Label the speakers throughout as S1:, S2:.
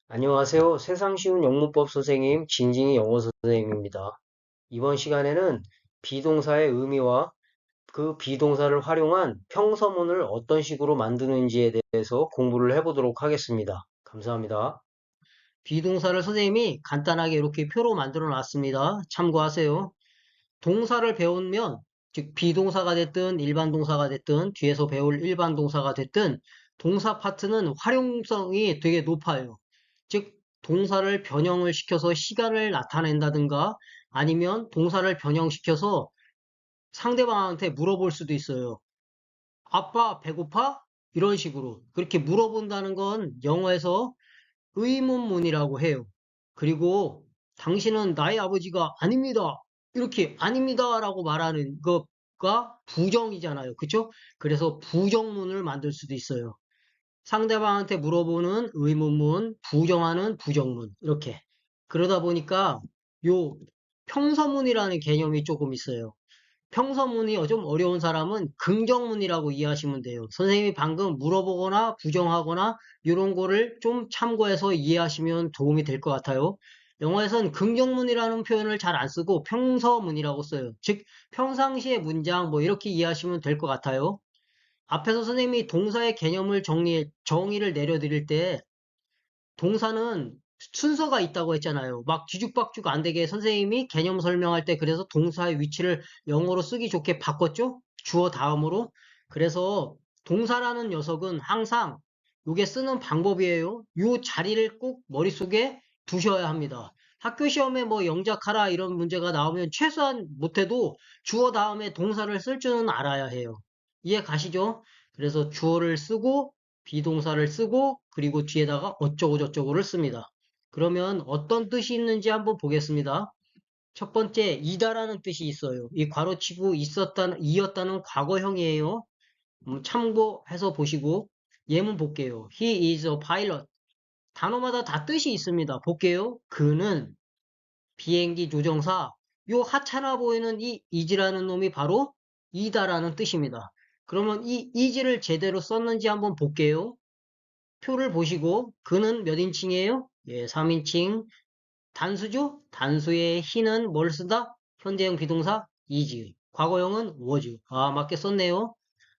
S1: 안녕하세요. 세상 쉬운 영문법 선생님, 징징이 영어 선생님입니다. 이번 시간에는 비동사의 의미와 그 비동사를 활용한 평서문을 어떤 식으로 만드는지에 대해서 공부를 해보도록 하겠습니다. 감사합니다. 비동사를 선생님이 간단하게 이렇게 표로 만들어 놨습니다. 참고하세요. 동사를 배우면, 즉 비동사가 됐든 일반 동사가 됐든 뒤에서 배울 일반 동사가 됐든 동사 파트는 활용성이 되게 높아요. 즉 동사를 변형을 시켜서 시간을 나타낸다든가 아니면 동사를 변형시켜서 상대방한테 물어볼 수도 있어요. 아빠 배고파? 이런 식으로 그렇게 물어본다는 건 영어에서 의문문이라고 해요. 그리고 당신은 나의 아버지가 아닙니다. 이렇게 아닙니다라고 말하는 것과 부정이잖아요. 그쵸? 그래서 부정문을 만들 수도 있어요. 상대방한테 물어보는 의문문, 부정하는 부정문 이렇게. 그러다 보니까 요 평서문이라는 개념이 조금 있어요. 평서문이 좀 어려운 사람은 긍정문이라고 이해하시면 돼요. 선생님이 방금 물어보거나 부정하거나 이런 거를 좀 참고해서 이해하시면 도움이 될 것 같아요. 영어에선 긍정문이라는 표현을 잘 안 쓰고 평서문이라고 써요. 즉 평상시의 문장 뭐 이렇게 이해하시면 될 것 같아요. 앞에서 선생님이 동사의 개념을 정의를 내려드릴 때 동사는 순서가 있다고 했잖아요. 막 뒤죽박죽 안 되게 선생님이 개념 설명할 때 그래서 동사의 위치를 영어로 쓰기 좋게 바꿨죠? 주어 다음으로. 그래서 동사라는 녀석은 항상 요게 쓰는 방법이에요. 요 자리를 꼭 머릿속에 두셔야 합니다. 학교 시험에 뭐 영작하라 이런 문제가 나오면 최소한 못해도 주어 다음에 동사를 쓸 줄은 알아야 해요. 이해 가시죠? 그래서 주어를 쓰고 비동사를 쓰고 그리고 뒤에다가 어쩌고 저쩌고를 씁니다. 그러면 어떤 뜻이 있는지 한번 보겠습니다. 첫 번째, 이다라는 뜻이 있어요. 이 괄호치고 있었다는, 이었다는 과거형이에요. 참고해서 보시고 예문 볼게요. He is a pilot. 단어마다 다 뜻이 있습니다. 볼게요. 그는 비행기 조종사. 요 하찮아 보이는 이 is라는 놈이 바로 이다라는 뜻입니다. 그러면 이 is를 제대로 썼는지 한번 볼게요. 표를 보시고 그는 몇 인칭이에요? 예, 3인칭. 단수죠? 단수의 he는 뭘 쓴다? 현재형 비동사 is. 과거형은 was. 아, 맞게 썼네요.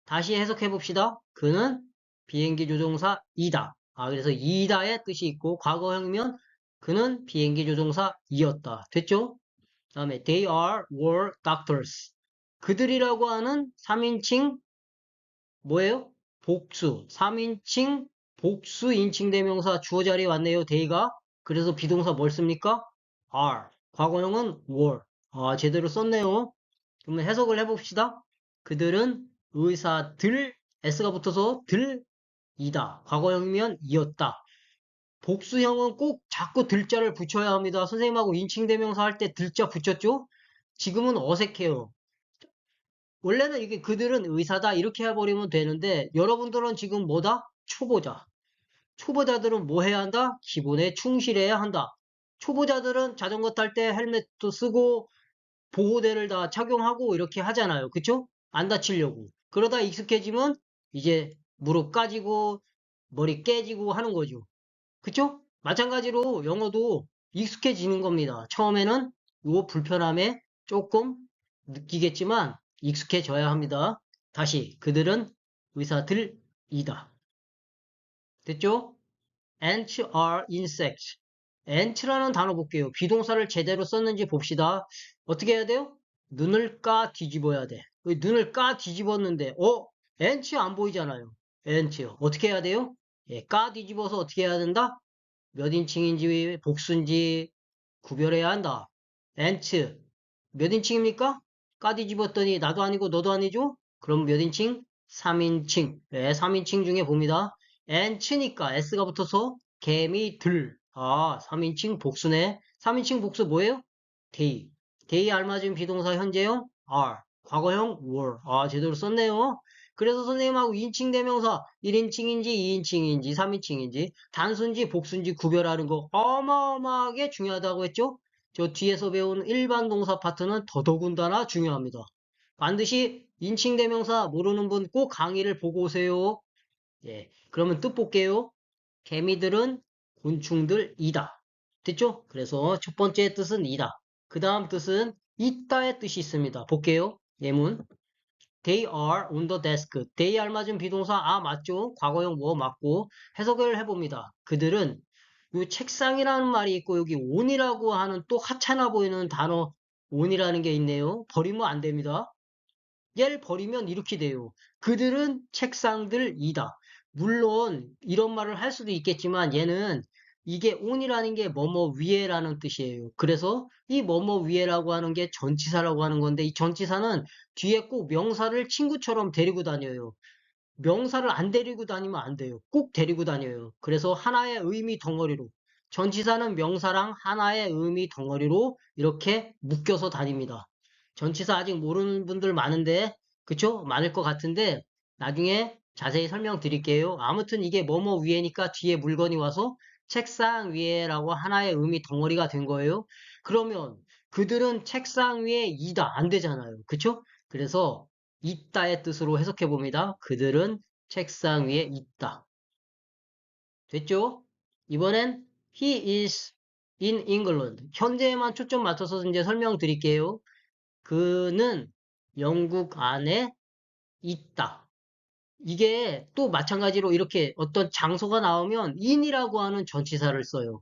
S1: 다시 해석해 봅시다. 그는 비행기 조종사 이다. 아, 그래서 이다의 뜻이 있고 과거형이면 그는 비행기 조종사 이었다. 됐죠? 다음에 they were doctors. 그들이라고 하는 3인칭 뭐예요? 복수. 3인칭 복수 인칭 대명사 주어 자리에 왔네요. they가. 그래서 비동사 뭘 씁니까? are. 과거형은 were. 아, 제대로 썼네요. 그러면 해석을 해봅시다. 그들은 의사들, s가 붙어서 들이다. 과거형이면 이었다. 복수형은 꼭 자꾸 들자를 붙여야 합니다. 선생님하고 인칭 대명사 할 때 들자 붙였죠? 지금은 어색해요. 원래는 이게 그들은 의사다 이렇게 해버리면 되는데 여러분들은 지금 뭐다? 초보자. 초보자들은 뭐 해야 한다? 기본에 충실해야 한다. 초보자들은 자전거 탈 때 헬멧도 쓰고 보호대를 다 착용하고 이렇게 하잖아요. 그쵸? 안 다치려고. 그러다 익숙해지면 이제 무릎 까지고 머리 깨지고 하는 거죠. 그쵸? 마찬가지로 영어도 익숙해지는 겁니다. 처음에는 요 불편함에 조금 느끼겠지만 익숙해져야 합니다. 다시 그들은 의사들이다. 됐죠? Ants are insects. Ants라는 단어 볼게요. 비동사를 제대로 썼는지 봅시다. 어떻게 해야 돼요? 눈을 까 뒤집어야 돼. 눈을 까 뒤집었는데 ants 안 보이잖아요. ants 어떻게 해야 돼요? 예, 까 뒤집어서 어떻게 해야 된다? 몇 인칭인지 복수인지 구별해야 한다. ants 몇 인칭입니까? 까 뒤집었더니 나도 아니고 너도 아니죠? 그럼 몇 인칭? 3인칭. 네, 3인칭 중에 봅니다. ants니까 s가 붙어서 개미들. 아, 3인칭 복수네. 3인칭 복수 뭐예요? they. they 알맞은 비동사 현재형 are. 과거형 were. 아, 제대로 썼네요. 그래서 선생님하고 인칭 대명사 1인칭인지 2인칭인지 3인칭인지 단수인지 복수인지 구별하는 거 어마어마하게 중요하다고 했죠? 저 뒤에서 배운 일반 동사 파트는 더더군다나 중요합니다. 반드시 인칭 대명사 모르는 분 꼭 강의를 보고 오세요. 예, 그러면 뜻 볼게요. 개미들은 곤충들이다. 됐죠? 그래서 첫 번째 뜻은 이다. 그 다음 뜻은 있다의 뜻이 있습니다. 볼게요. 예문. They are on the desk. They 알맞은 비동사 맞죠? 과거형 뭐 맞고 해석을 해봅니다. 그들은 요 책상이라는 말이 있고 여기 on이라고 하는 또 하찮아 보이는 단어 on이라는 게 있네요. 버리면 안 됩니다. 얘를 버리면 이렇게 돼요. 그들은 책상들이다. 물론 이런 말을 할 수도 있겠지만 얘는 이게 on이라는 게 뭐뭐 위에라는 뜻이에요. 그래서 이 뭐뭐 위에라고 하는 게 전치사라고 하는 건데 이 전치사는 뒤에 꼭 명사를 친구처럼 데리고 다녀요. 명사를 안 데리고 다니면 안 돼요. 꼭 데리고 다녀요. 그래서 하나의 의미 덩어리로 전치사는 명사랑 하나의 의미 덩어리로 이렇게 묶여서 다닙니다. 전치사 아직 모르는 분들 많은데 그쵸? 많을 것 같은데 나중에 자세히 설명드릴게요. 아무튼 이게 뭐뭐 위에니까 뒤에 물건이 와서 책상 위에라고 하나의 의미 덩어리가 된 거예요. 그러면 그들은 책상 위에 이다 안 되잖아요. 그쵸? 그래서 있다의 뜻으로 해석해 봅니다. 그들은 책상 위에 있다. 됐죠? 이번엔 he is in England. 현재에만 초점 맞춰서 이제 설명드릴게요. 그는 영국 안에 있다. 이게 또 마찬가지로 이렇게 어떤 장소가 나오면 in이라고 하는 전치사를 써요.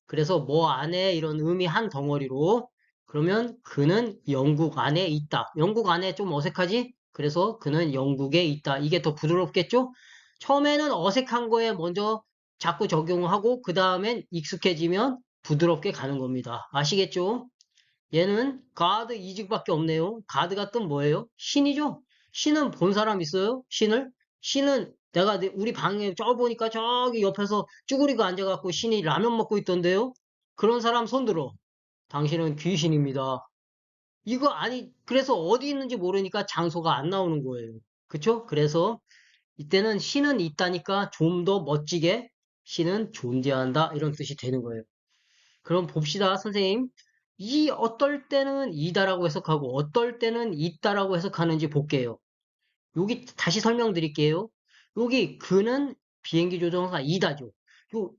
S1: 그래서 뭐 안에 이런 의미 한 덩어리로 그러면 그는 영국 안에 있다. 영국 안에 좀 어색하지? 그래서 그는 영국에 있다. 이게 더 부드럽겠죠? 처음에는 어색한 거에 먼저 자꾸 적용하고 그 다음엔 익숙해지면 부드럽게 가는 겁니다. 아시겠죠? 얘는 가드 이직밖에 없네요. 가드가 뜻 뭐예요? 신이죠? 신은 본 사람 있어요? 신을? 신은 내가 우리 방에 보니까 저기 옆에서 쭈그리고 앉아갖고 신이 라면 먹고 있던데요? 그런 사람 손 들어. 당신은 귀신입니다. 이거 아니, 그래서 어디 있는지 모르니까 장소가 안 나오는 거예요. 그쵸? 그래서 이때는 신은 있다니까 좀 더 멋지게 신은 존재한다. 이런 뜻이 되는 거예요. 그럼 봅시다, 선생님. 이 어떨 때는 이다라고 해석하고 어떨 때는 있다라고 해석하는지 볼게요. 여기 다시 설명드릴게요. 여기 그는 비행기 조종사 이다죠. 요,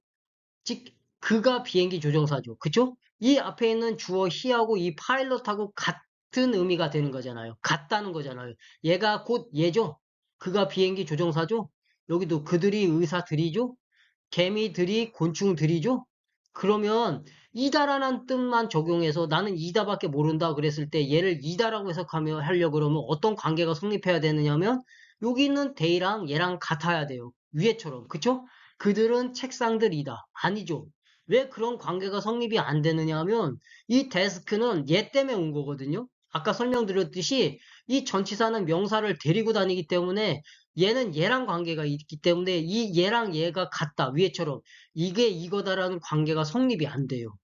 S1: 즉 그가 비행기 조종사죠. 그쵸? 이 앞에 있는 주어 he하고 이 파일럿하고 같은 의미가 되는 거잖아요. 같다는 거잖아요. 얘가 곧 얘죠. 그가 비행기 조종사죠. 여기도 그들이 의사들이죠. 개미들이 곤충들이죠? 그러면 이다라는 뜻만 적용해서 나는 이다밖에 모른다 그랬을 때 얘를 이다라고 해석하며 하려고 그러면 어떤 관계가 성립해야 되느냐면 여기 있는 데이랑 얘랑 같아야 돼요. 위에처럼. 그쵸? 그들은 책상들이다. 아니죠. 왜 그런 관계가 성립이 안 되느냐 하면 이 데스크는 얘 때문에 온 거거든요. 아까 설명드렸듯이 이 전치사는 명사를 데리고 다니기 때문에 얘는 얘랑 관계가 있기 때문에 이 얘랑 얘가 같다. 위에처럼. 이게 이거다라는 관계가 성립이 안 돼요.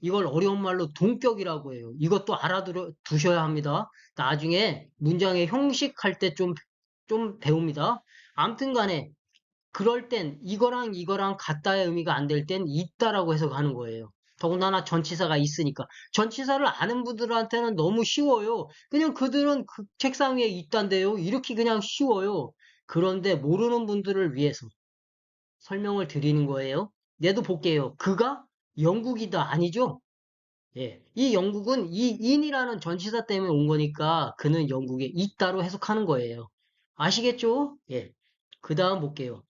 S1: 이걸 어려운 말로 동격이라고 해요. 이것도 두셔야 합니다. 나중에 문장의 형식할 때 좀 배웁니다. 암튼 간에 그럴 땐 이거랑 같다의 의미가 안 될 땐 있다라고 해석하는 거예요. 더군다나 전치사가 있으니까. 전치사를 아는 분들한테는 너무 쉬워요. 그냥 그들은 그 책상 위에 있단데요. 이렇게 그냥 쉬워요. 그런데 모르는 분들을 위해서 설명을 드리는 거예요. 얘도 볼게요. 그가 영국이다. 아니죠? 예. 이 영국은 이 in이라는 전치사 때문에 온 거니까 그는 영국에 있다로 해석하는 거예요. 아시겠죠? 예. 그 다음 볼게요.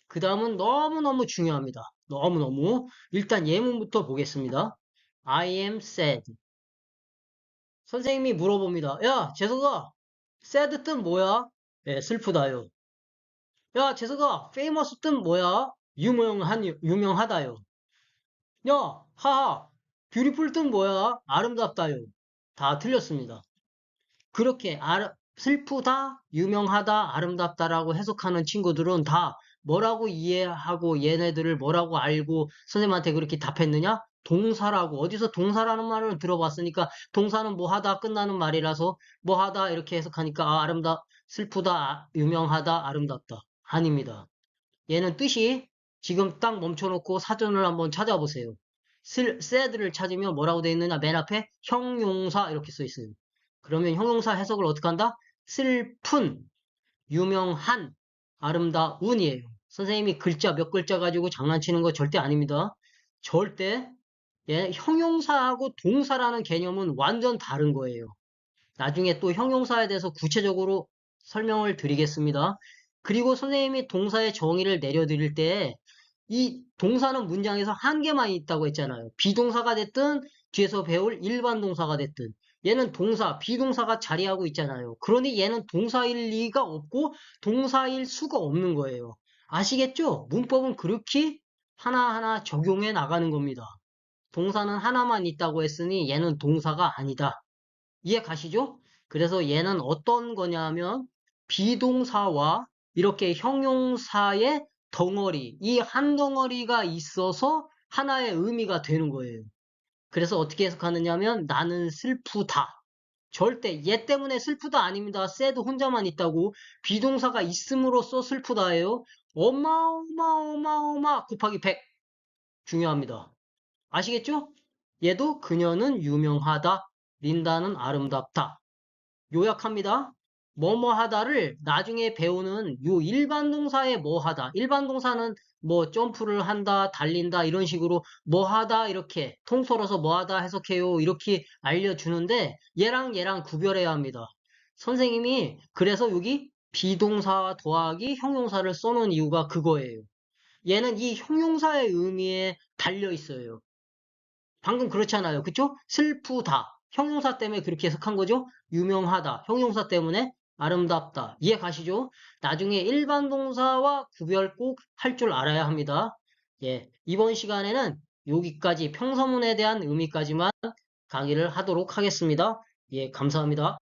S1: 그 다음은 너무너무 중요합니다. 너무너무. 일단 예문부터 보겠습니다. I am sad. 선생님이 물어봅니다. 야, 재석아, sad 뜻 뭐야? 예, 슬프다요. 야, 재석아, famous 뜻 뭐야? 유명하다요. 야, 하하, beautiful 뜻 뭐야? 아름답다요. 다 틀렸습니다. 그렇게 슬프다, 유명하다, 아름답다라고 해석하는 친구들은 다 뭐라고 이해하고 얘네들을 뭐라고 알고 선생님한테 그렇게 답했느냐? 동사라고. 어디서 동사라는 말을 들어봤으니까 동사는 뭐 하다 끝나는 말이라서 뭐 하다 이렇게 해석하니까 슬프다, 유명하다, 아름답다. 아닙니다. 얘는 뜻이 지금 딱 멈춰놓고 사전을 한번 찾아보세요. sad를 찾으면 뭐라고 되어 있느냐? 맨 앞에 형용사 이렇게 써 있어요. 그러면 형용사 해석을 어떻게 한다? 슬픈, 유명한, 아름다운이에요. 선생님이 글자 몇 글자 가지고 장난치는 거 절대 아닙니다. 절대 예, 형용사하고 동사라는 개념은 완전 다른 거예요. 나중에 또 형용사에 대해서 구체적으로 설명을 드리겠습니다. 그리고 선생님이 동사의 정의를 내려드릴 때 이 동사는 문장에서 한 개만 있다고 했잖아요. 비동사가 됐든 뒤에서 배울 일반 동사가 됐든 얘는 동사, 비동사가 자리하고 있잖아요. 그러니 얘는 동사일 리가 없고 동사일 수가 없는 거예요. 아시겠죠? 문법은 그렇게 하나하나 적용해 나가는 겁니다. 동사는 하나만 있다고 했으니 얘는 동사가 아니다. 이해 가시죠? 그래서 얘는 어떤 거냐면 비동사와 이렇게 형용사의 덩어리, 이 한 덩어리가 있어서 하나의 의미가 되는 거예요. 그래서 어떻게 해석하느냐 하면 나는 슬프다. 절대 얘 때문에 슬프다 아닙니다. sad 혼자만 있다고. 비동사가 있음으로써 슬프다예요. 어마어마어마어마 곱하기 100 중요합니다. 아시겠죠? 얘도 그녀는 유명하다. 린다는 아름답다. 요약합니다. 뭐뭐 하다를 나중에 배우는 요 일반 동사의 뭐 하다. 일반 동사는 뭐 점프를 한다, 달린다 이런 식으로 뭐 하다 이렇게 통틀어서 뭐 하다 해석해요. 이렇게 알려주는데 얘랑 구별해야 합니다. 선생님이 그래서 여기 비동사 더하기 형용사를 써놓은 이유가 그거예요. 얘는 이 형용사의 의미에 달려 있어요. 방금 그렇잖아요. 그쵸? 슬프다. 형용사 때문에 그렇게 해석한 거죠? 유명하다. 형용사 때문에 아름답다. 이해 가시죠? 나중에 일반 동사와 구별 꼭 할 줄 알아야 합니다. 예. 이번 시간에는 여기까지 평서문에 대한 의미까지만 강의를 하도록 하겠습니다. 예, 감사합니다.